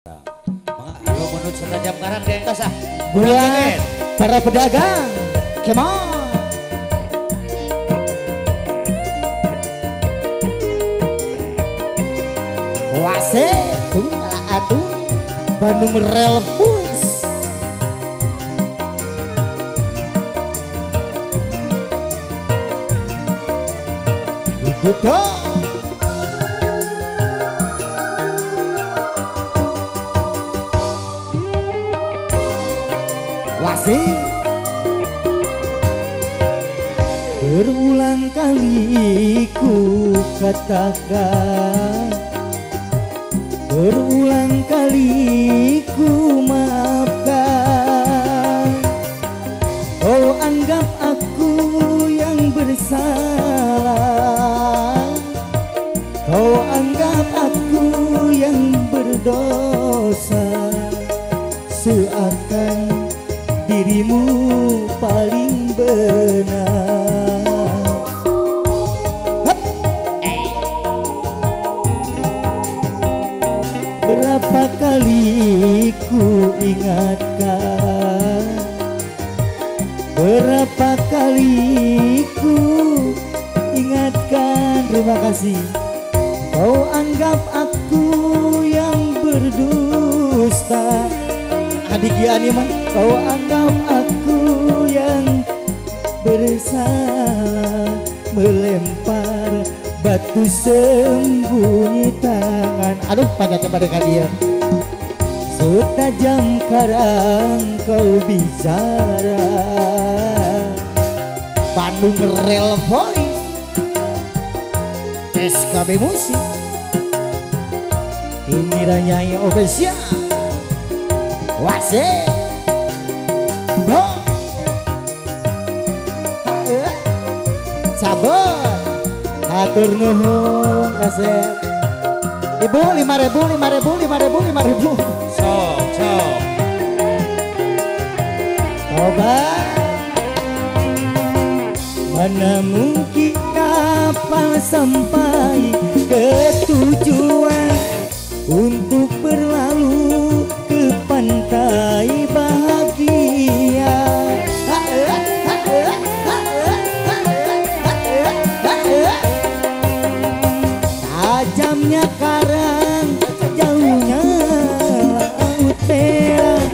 Kalau menurut setajam karang di atas ah. Buat para pedagang, come on. Wase, atuh, Bandung Rel Foods. Betul. Wasi berulang kali ku katakan, berulang kali ku maafkan. Kau anggap aku yang bersalah, kau anggap aku yang berdosa, seakan dirimu paling benar. Berapa kali ku ingatkan, berapa kali ku ingatkan. Terima kasih. Kau anggap aku yang berdusta, adik Giani mah. Kau anggap aku yang bersalah, melempar batu sembunyi tangan. Aduh, pada dia. Setajam karang kau bicara. Bandung Rel Voice, SKB Musik, ini Nyai Official. Wase Bo Sabar atur nuhun kasep. Ibu 5.000 Sok. coba. Mana mungkin kapal sampai ke tujuan untuk berlalu ke pantai bahagia. Tajamnya karang, jauhnya laut merah,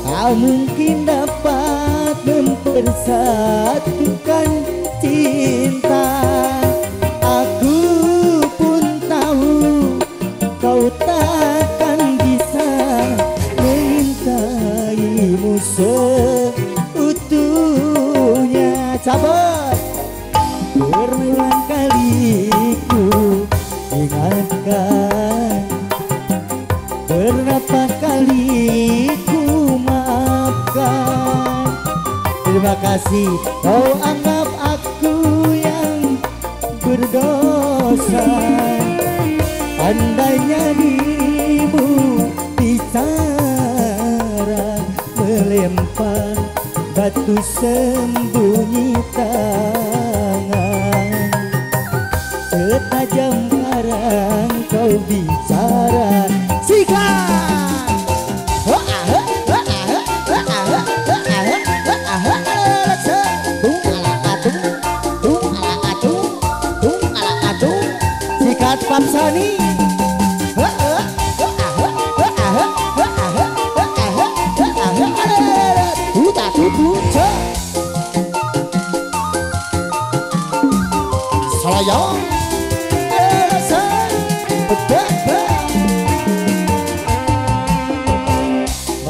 tak mungkin dapat mempersatukan cinta. Aku pun tahu kau takkan bisa mengintaimu seutuhnya. Sabar. Berulang kali ku ingatkan, berapa kali ku maafkan. Terima kasih. Kau anggap aku yang berdosa, andainya dirimu bicara, melempar batu sembunyi tangan. Setajam karang kau bicara. Sikat. Sikat Papsani. Salayang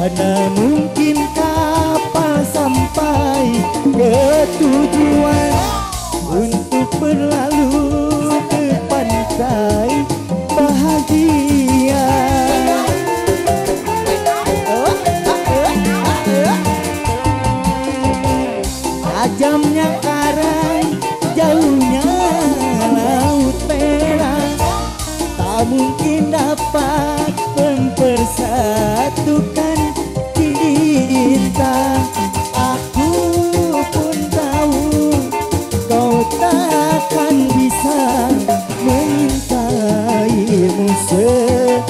mana mungkin kapal sampai ke tujuan untuk berlalu ke pantai bahagia. Tajamnya karang, jauhnya laut merah, tak mungkin dapat mempersatukan cinta. Aku pun tahu kau takkan bisa mengintaimu seutuhnya.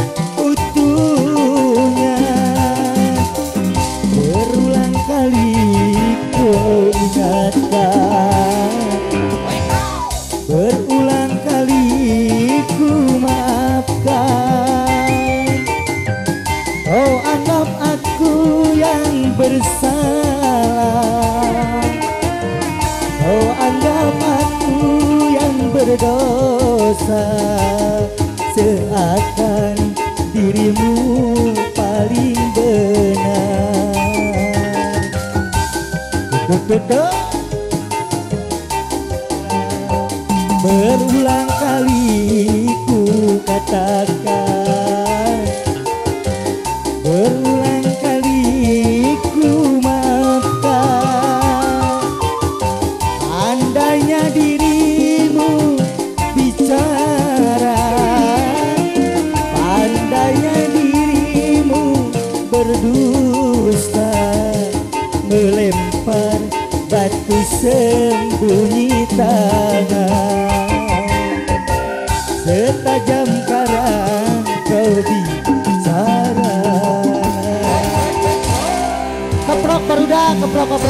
berdosa, seakan dirimu paling benar. Tutup. Berulang kali ku katakan, berulang kali ku maafkan. Andainya dirimu bicara, andainya dirimu berdusta, melempar batu sembunyi tangan. Setajam karang kau bicara. Keprok barudak, keprok.